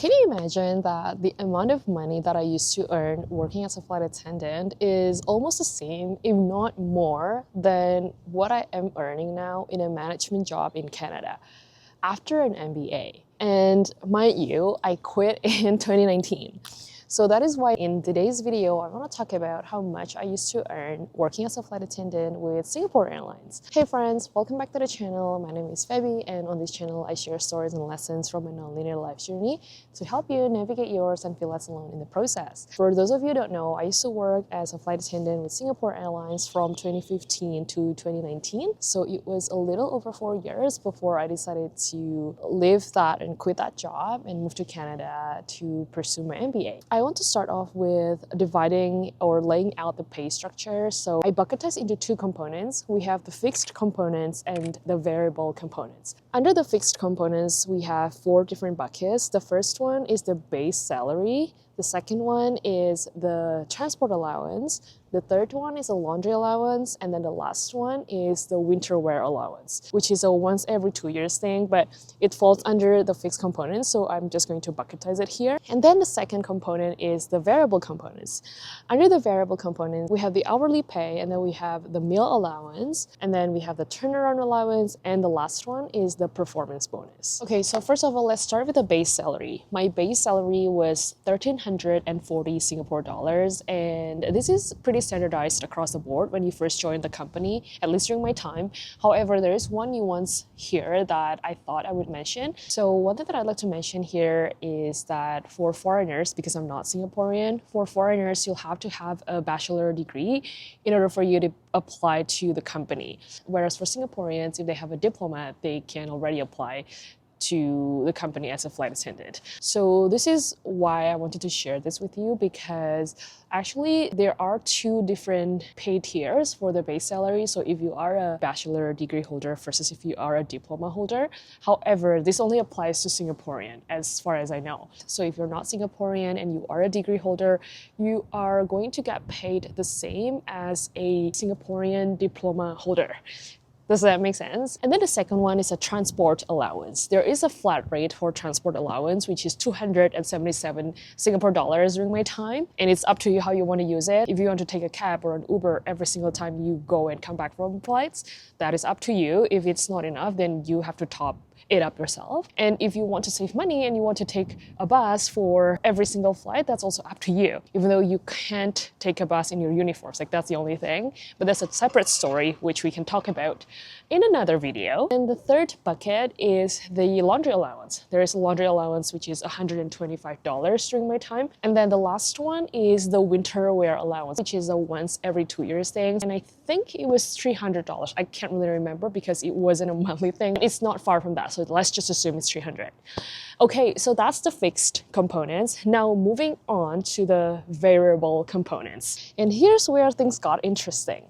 Can you imagine that the amount of money that I used to earn working as a flight attendant is almost the same, if not more, than what I am earning now in a management job in Canada after an MBA? And mind you, I quit in 2019. So that is why in today's video, I want to talk about how much I used to earn working as a flight attendant with Singapore Airlines. Hey friends, welcome back to the channel. My name is Febby, and on this channel, I share stories and lessons from a non-linear life journey to help you navigate yours and feel less alone in the process. For those of you who don't know, I used to work as a flight attendant with Singapore Airlines from 2015 to 2019. So it was a little over 4 years before I decided to leave that and quit that job and move to Canada to pursue my MBA. I want to start off with dividing or laying out the pay structure. So I bucketized into two components. We have the fixed components and the variable components. Under the fixed components, we have 4 different buckets. The first one is the base salary. The second one is the transport allowance. The third one is a laundry allowance. And then the last one is the winter wear allowance, which is a once every 2 years thing, but it falls under the fixed components. So I'm just going to bucketize it here. And then the second component is the variable components. Under the variable components, we have the hourly pay, and then we have the meal allowance, and then we have the turnaround allowance, and the last one is the performance bonus. Okay, so first of all, let's start with the base salary. My base salary was 1,340 Singapore dollars, and this is pretty standardized across the board when you first join the company, at least during my time. However, there is one nuance here that I thought I would mention. So one thing that I'd like to mention here is that for foreigners, because I'm not Singaporean, for foreigners, you'll have to have a bachelor degree in order for you to apply to the company. Whereas for Singaporeans, if they have a diploma, they can already apply to the company as a flight attendant. So this is why I wanted to share this with you, because actually there are 2 different pay tiers for the base salary. So if you are a bachelor degree holder versus if you are a diploma holder. However, this only applies to Singaporean as far as I know. So if you're not Singaporean and you are a degree holder, you are going to get paid the same as a Singaporean diploma holder. Does that make sense? And then the second one is a transport allowance. There is a flat rate for transport allowance, which is 277 Singapore dollars during my time. And it's up to you how you want to use it. If you want to take a cab or an Uber every single time you go and come back from flights, that is up to you. If it's not enough, then you have to top it up yourself. And if you want to save money and you want to take a bus for every single flight, that's also up to you. Even though you can't take a bus in your uniforms, like that's the only thing. But that's a separate story, which we can talk about in another video. And the third bucket is the laundry allowance. There is a laundry allowance, which is $125 during my time. And then the last one is the winter wear allowance, which is a once every 2 years thing. And I think it was $300. I can't really remember because it wasn't a monthly thing. It's not far from that. So let's just assume it's 300. Okay, so that's the fixed components. Now moving on to the variable components. And here's where things got interesting,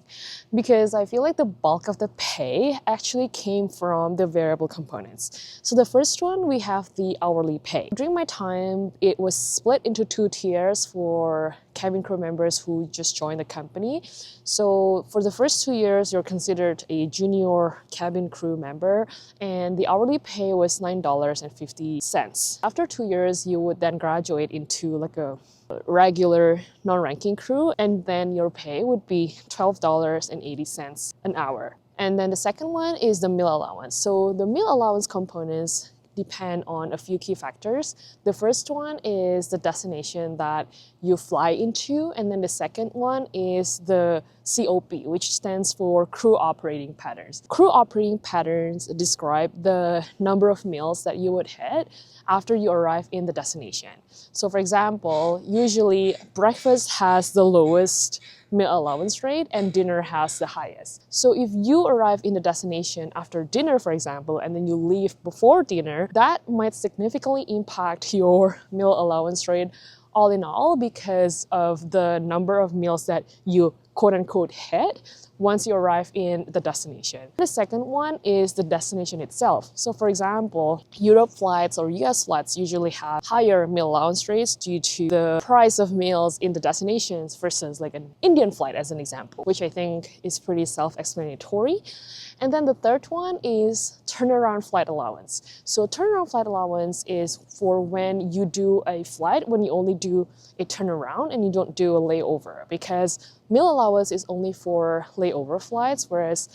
because I feel like the bulk of the pay actually came from the variable components. So the first one, we have the hourly pay. During my time, it was split into 2 tiers for cabin crew members who just joined the company. So for the first 2 years, you're considered a junior cabin crew member, and the hourly pay was $9.50. After 2 years, you would then graduate into like a regular non-ranking crew, and then your pay would be $12.80 an hour. And then the second one is the meal allowance. So the meal allowance components depend on a few key factors. The first one is the destination that you fly into, and then the second one is the COP, which stands for crew operating patterns. Crew operating patterns describe the number of meals that you would hit after you arrive in the destination. So for example, usually breakfast has the lowest meal allowance rate and dinner has the highest. So if you arrive in the destination after dinner, for example, and then you leave before dinner, that might significantly impact your meal allowance rate all in all because of the number of meals that you quote unquote hit once you arrive in the destination. The second one is the destination itself. So for example, Europe flights or US flights usually have higher meal allowance rates due to the price of meals in the destinations versus like an Indian flight as an example, which I think is pretty self-explanatory. And then the third one is turnaround flight allowance. So turnaround flight allowance is for when you do a flight, when you only do a turnaround and you don't do a layover, because meal allowance is only for layover flights, whereas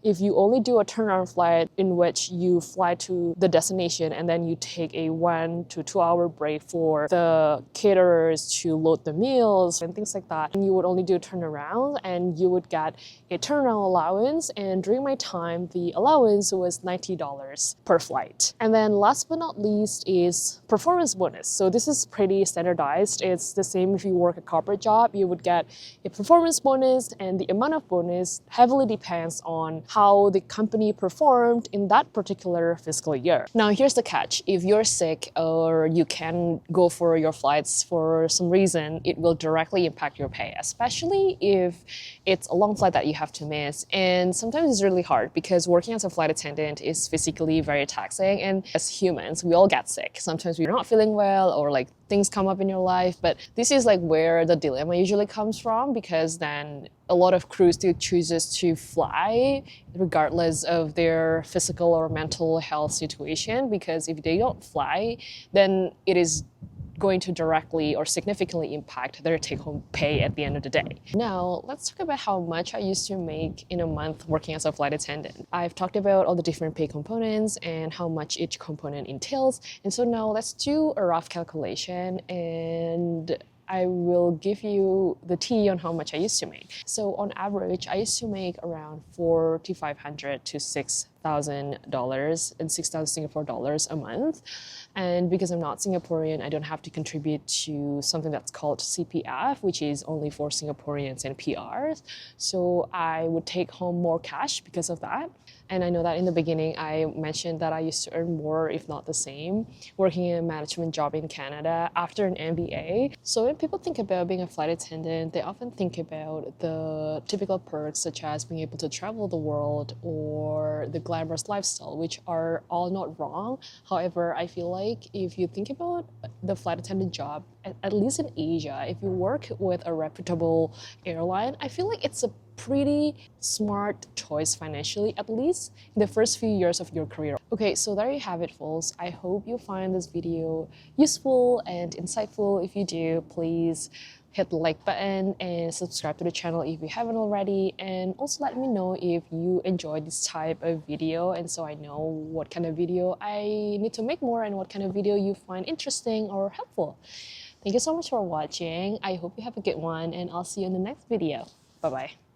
if you only do a turnaround flight in which you fly to the destination and then you take a 1 to 2 hour break for the caterers to load the meals and things like that, and you would only do a turnaround and you would get a turnaround allowance, and during my time the allowance was $90 per flight. And then last but not least is performance bonus. So this is pretty standardized. It's the same if you work a corporate job, you would get a performance bonus, and the amount of bonus heavily depends on how the company performed in that particular fiscal year. Now here's the catch. If you're sick or you can't go for your flights for some reason, it will directly impact your pay, especially if it's a long flight that you have to miss. And sometimes it's really hard because working as a flight attendant is physically very taxing, and as humans, we all get sick. Sometimes we're not feeling well or like things come up in your life, but this is like where the dilemma usually comes from, because then a lot of crews still chooses to fly regardless of their physical or mental health situation, because if they don't fly, then it is going to directly or significantly impact their take-home pay at the end of the day. Now, let's talk about how much I used to make in a month working as a flight attendant. I've talked about all the different pay components and how much each component entails. And so now let's do a rough calculation, and I will give you the tea on how much I used to make. So on average, I used to make around $4,500 to $6,000 and 6,000 Singapore dollars a month. And because I'm not Singaporean, I don't have to contribute to something that's called CPF, which is only for Singaporeans and PRs. So I would take home more cash because of that. And I know that in the beginning, I mentioned that I used to earn more, if not the same, working in a management job in Canada after an MBA. So when people think about being a flight attendant, they often think about the typical perks such as being able to travel the world or the glamorous lifestyle, which are all not wrong. However, I feel like if you think about the flight attendant job, at least in Asia, if you work with a reputable airline, I feel like it's a pretty smart choice financially, at least in the first few years of your career. Okay, so there you have it, folks. I hope you find this video useful and insightful. If you do, please hit the like button and subscribe to the channel if you haven't already, and also let me know if you enjoy this type of video, and so I know what kind of video I need to make more and what kind of video you find interesting or helpful. Thank you so much for watching. I hope you have a good one, and I'll see you in the next video. Bye-bye.